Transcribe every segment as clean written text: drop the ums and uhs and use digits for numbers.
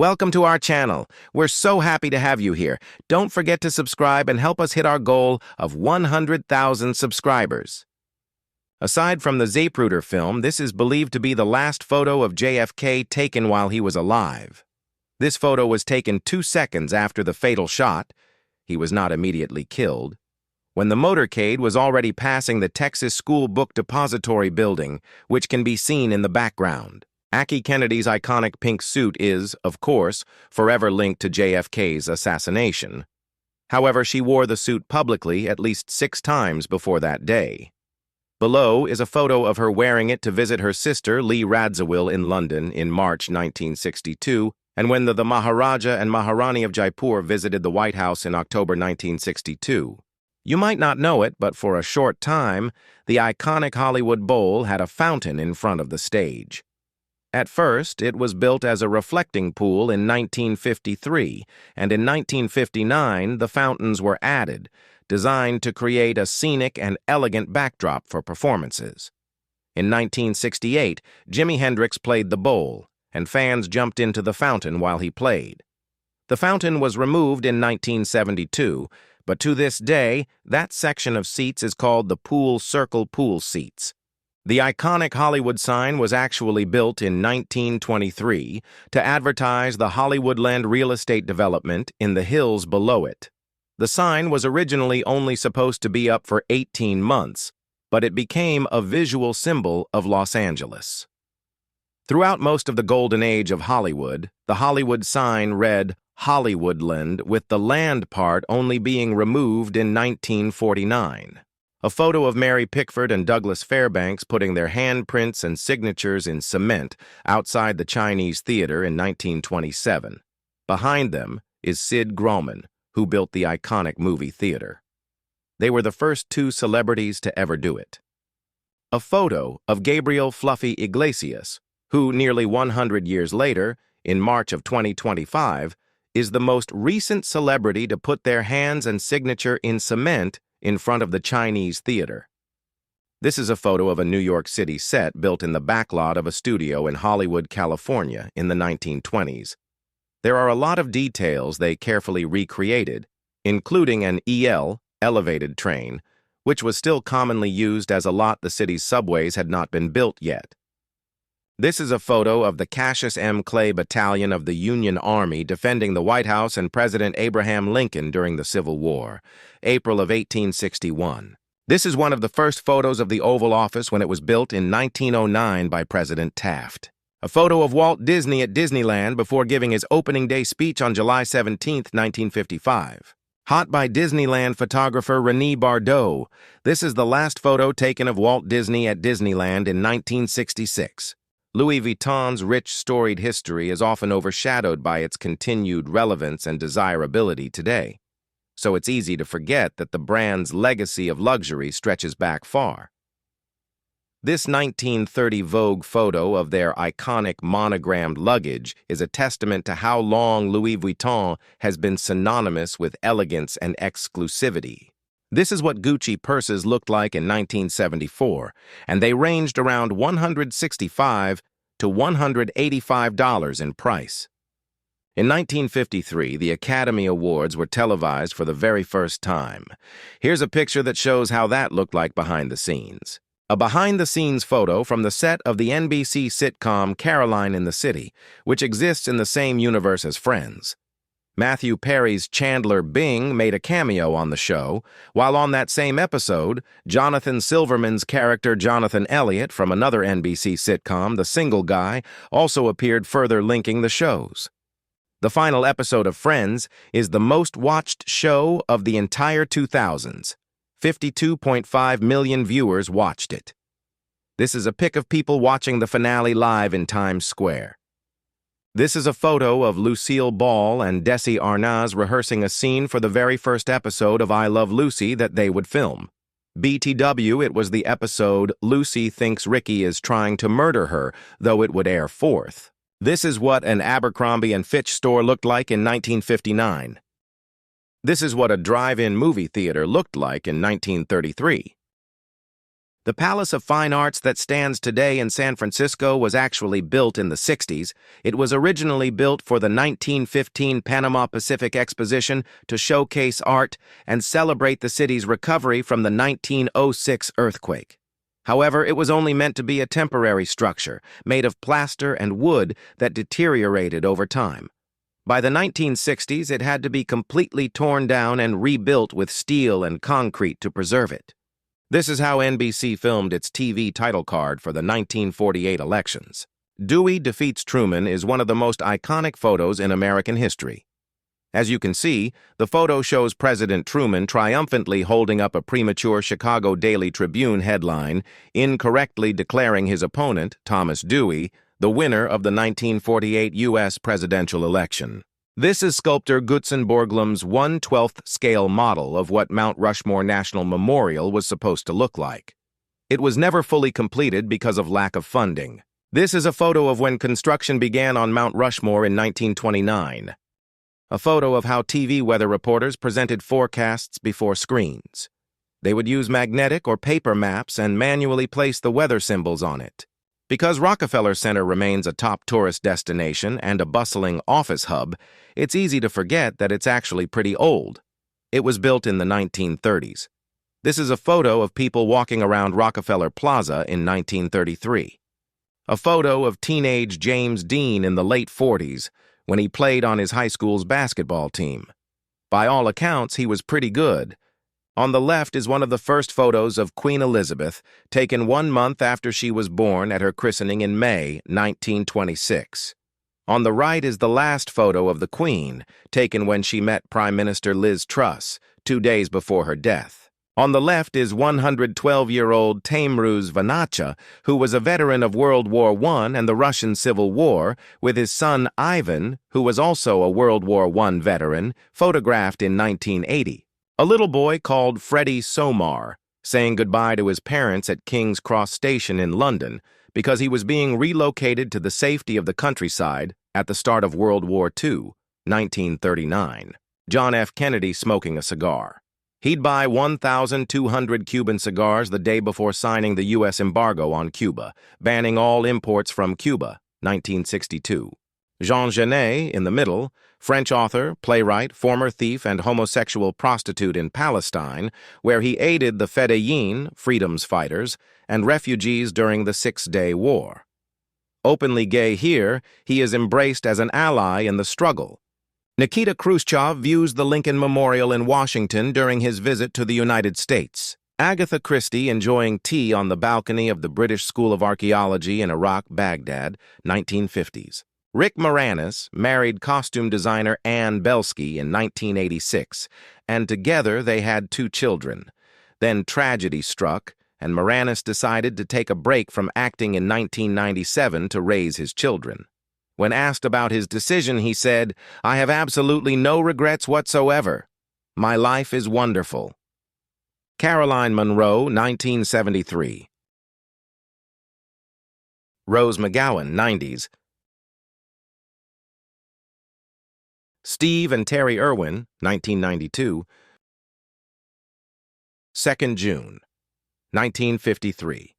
Welcome to our channel. We're so happy to have you here. Don't forget to subscribe and help us hit our goal of 100,000 subscribers. Aside from the Zapruder film, this is believed to be the last photo of JFK taken while he was alive. This photo was taken 2 seconds after the fatal shot. He was not immediately killed, when the motorcade was already passing the Texas School Book Depository building, which can be seen in the background. Jackie Kennedy's iconic pink suit is, of course, forever linked to JFK's assassination. However, she wore the suit publicly at least 6 times before that day. Below is a photo of her wearing it to visit her sister, Lee Radziwill, in London in March 1962, and when the Maharaja and Maharani of Jaipur visited the White House in October 1962. You might not know it, but for a short time, the iconic Hollywood Bowl had a fountain in front of the stage. At first, it was built as a reflecting pool in 1953, and in 1959, the fountains were added, designed to create a scenic and elegant backdrop for performances. In 1968, Jimi Hendrix played the bowl, and fans jumped into the fountain while he played. The fountain was removed in 1972, but to this day, that section of seats is called the Pool Circle pool seats. The iconic Hollywood sign was actually built in 1923 to advertise the Hollywoodland real estate development in the hills below it. The sign was originally only supposed to be up for 18 months, but it became a visual symbol of Los Angeles. Throughout most of the golden age of Hollywood, the Hollywood sign read Hollywoodland, with the land part only being removed in 1949. A photo of Mary Pickford and Douglas Fairbanks putting their handprints and signatures in cement outside the Chinese Theater in 1927. Behind them is Sid Grauman, who built the iconic movie theater. They were the first 2 celebrities to ever do it. A photo of Gabriel Fluffy Iglesias, who nearly 100 years later, in March of 2025, is the most recent celebrity to put their hands and signature in cement in front of the Chinese Theater. This is a photo of a New York City set built in the backlot of a studio in Hollywood, California in the 1920s. There are a lot of details they carefully recreated, including an elevated train, which was still commonly used as a lot the city's subways had not been built yet. This is a photo of the Cassius M. Clay Battalion of the Union Army defending the White House and President Abraham Lincoln during the Civil War, April of 1861. This is one of the first photos of the Oval Office when it was built in 1909 by President Taft. A photo of Walt Disney at Disneyland before giving his opening day speech on July 17, 1955. Hot by Disneyland photographer René Bardot. This is the last photo taken of Walt Disney at Disneyland in 1966. Louis Vuitton's rich, storied history is often overshadowed by its continued relevance and desirability today, so it's easy to forget that the brand's legacy of luxury stretches back far. This 1930 Vogue photo of their iconic monogrammed luggage is a testament to how long Louis Vuitton has been synonymous with elegance and exclusivity. This is what Gucci purses looked like in 1974, and they ranged around $165 to $185 in price. In 1953, the Academy Awards were televised for the very first time. Here's a picture that shows how that looked like behind the scenes. A behind-the-scenes photo from the set of the NBC sitcom Caroline in the City, which exists in the same universe as Friends. Matthew Perry's Chandler Bing made a cameo on the show, while on that same episode, Jonathan Silverman's character Jonathan Elliott from another NBC sitcom, The Single Guy, also appeared, further linking the shows. The final episode of Friends is the most-watched show of the entire 2000s. 52.5 million viewers watched it. This is a pic of people watching the finale live in Times Square. This is a photo of Lucille Ball and Desi Arnaz rehearsing a scene for the very first episode of I Love Lucy that they would film. BTW, it was the episode Lucy Thinks Ricky is Trying to Murder Her, though it would air 4th. This is what an Abercrombie & Fitch store looked like in 1959. This is what a drive-in movie theater looked like in 1933. The Palace of Fine Arts that stands today in San Francisco was actually built in the 60s. It was originally built for the 1915 Panama Pacific Exposition to showcase art and celebrate the city's recovery from the 1906 earthquake. However, it was only meant to be a temporary structure, made of plaster and wood that deteriorated over time. By the 1960s, it had to be completely torn down and rebuilt with steel and concrete to preserve it. This is how NBC filmed its TV title card for the 1948 elections. Dewey defeats Truman is one of the most iconic photos in American history. As you can see, the photo shows President Truman triumphantly holding up a premature Chicago Daily Tribune headline, incorrectly declaring his opponent, Thomas Dewey, the winner of the 1948 U.S. presidential election. This is sculptor Gutzon Borglum's 1/12th scale model of what Mount Rushmore National Memorial was supposed to look like. It was never fully completed because of lack of funding. This is a photo of when construction began on Mount Rushmore in 1929. A photo of how TV weather reporters presented forecasts before screens. They would use magnetic or paper maps and manually place the weather symbols on it. Because Rockefeller Center remains a top tourist destination and a bustling office hub, it's easy to forget that it's actually pretty old. It was built in the 1930s. This is a photo of people walking around Rockefeller Plaza in 1933. A photo of teenage James Dean in the late 40s when he played on his high school's basketball team. By all accounts, he was pretty good. On the left is one of the first photos of Queen Elizabeth, taken 1 month after she was born at her christening in May 1926. On the right is the last photo of the Queen, taken when she met Prime Minister Liz Truss, 2 days before her death. On the left is 112-year-old Taimruz Vanacha, who was a veteran of World War I and the Russian Civil War, with his son Ivan, who was also a World War I veteran, photographed in 1980. A little boy called Freddie Somar, saying goodbye to his parents at King's Cross Station in London because he was being relocated to the safety of the countryside at the start of World War II, 1939. John F. Kennedy smoking a cigar. He'd buy 1,200 Cuban cigars the day before signing the U.S. embargo on Cuba, banning all imports from Cuba, 1962. Jean Genet, in the middle, French author, playwright, former thief, and homosexual prostitute in Palestine, where he aided the Fedayeen, freedom's fighters, and refugees during the Six-Day War. Openly gay here, he is embraced as an ally in the struggle. Nikita Khrushchev views the Lincoln Memorial in Washington during his visit to the United States. Agatha Christie enjoying tea on the balcony of the British School of Archaeology in Iraq, Baghdad, 1950s. Rick Moranis married costume designer Ann Belsky in 1986, and together they had 2 children. Then tragedy struck, and Moranis decided to take a break from acting in 1997 to raise his children. When asked about his decision, he said, "I have absolutely no regrets whatsoever. My life is wonderful." Caroline Munro, 1973. Rose McGowan, 90s. Steve and Terry Irwin, 1992. 2nd June, 1953.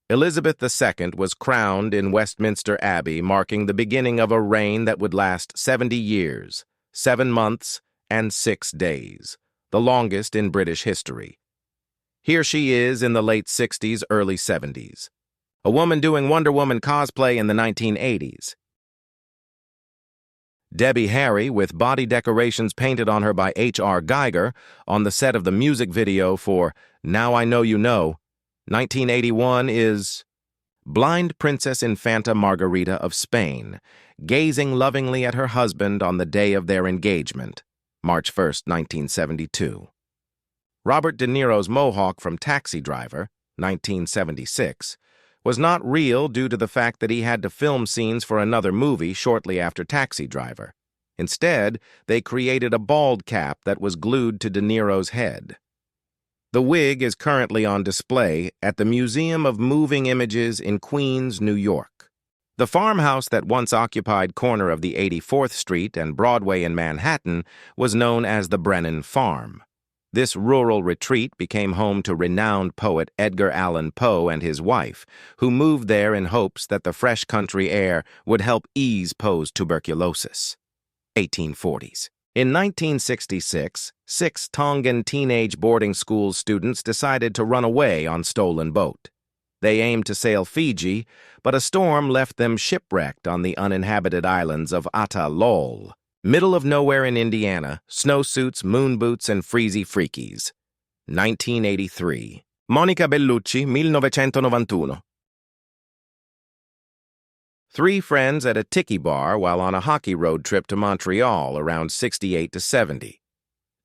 Elizabeth II was crowned in Westminster Abbey, marking the beginning of a reign that would last 70 years, 7 months, and 6 days, the longest in British history. Here she is in the late 60s, early 70s. A woman doing Wonder Woman cosplay in the 1980s. Debbie Harry with body decorations painted on her by H.R. Geiger on the set of the music video for Now I Know You Know. 1981 is blind Princess Infanta Margarita of Spain, gazing lovingly at her husband on the day of their engagement, March 1st, 1972. Robert De Niro's mohawk from Taxi Driver, 1976, was not real due to the fact that he had to film scenes for another movie shortly after Taxi Driver. Instead, they created a bald cap that was glued to De Niro's head. The wig is currently on display at the Museum of Moving Images in Queens, New York. The farmhouse that once occupied corner of the 84th Street and Broadway in Manhattan was known as the Brennan Farm. This rural retreat became home to renowned poet Edgar Allan Poe and his wife, who moved there in hopes that the fresh country air would help ease Poe's tuberculosis. 1840s. In 1966, 6 Tongan teenage boarding school students decided to run away on stolen boat. They aimed to sail Fiji, but a storm left them shipwrecked on the uninhabited islands of Ata Lol. Middle of nowhere in Indiana, snowsuits, moon boots, and freezy freakies. 1983. Monica Bellucci, 1991. 3 friends at a tiki bar while on a hockey road trip to Montreal around 68 to 70.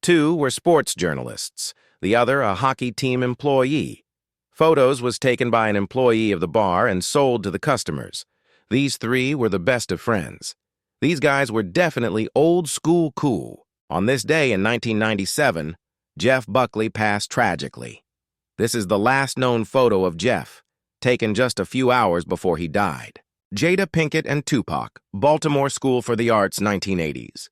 2 were sports journalists, the other a hockey team employee. Photos was taken by an employee of the bar and sold to the customers. These 3 were the best of friends. These guys were definitely old school cool. On this day in 1997, Jeff Buckley passed tragically. This is the last known photo of Jeff, taken just a few hours before he died. Jada Pinkett and Tupac, Baltimore School for the Arts, 1980s.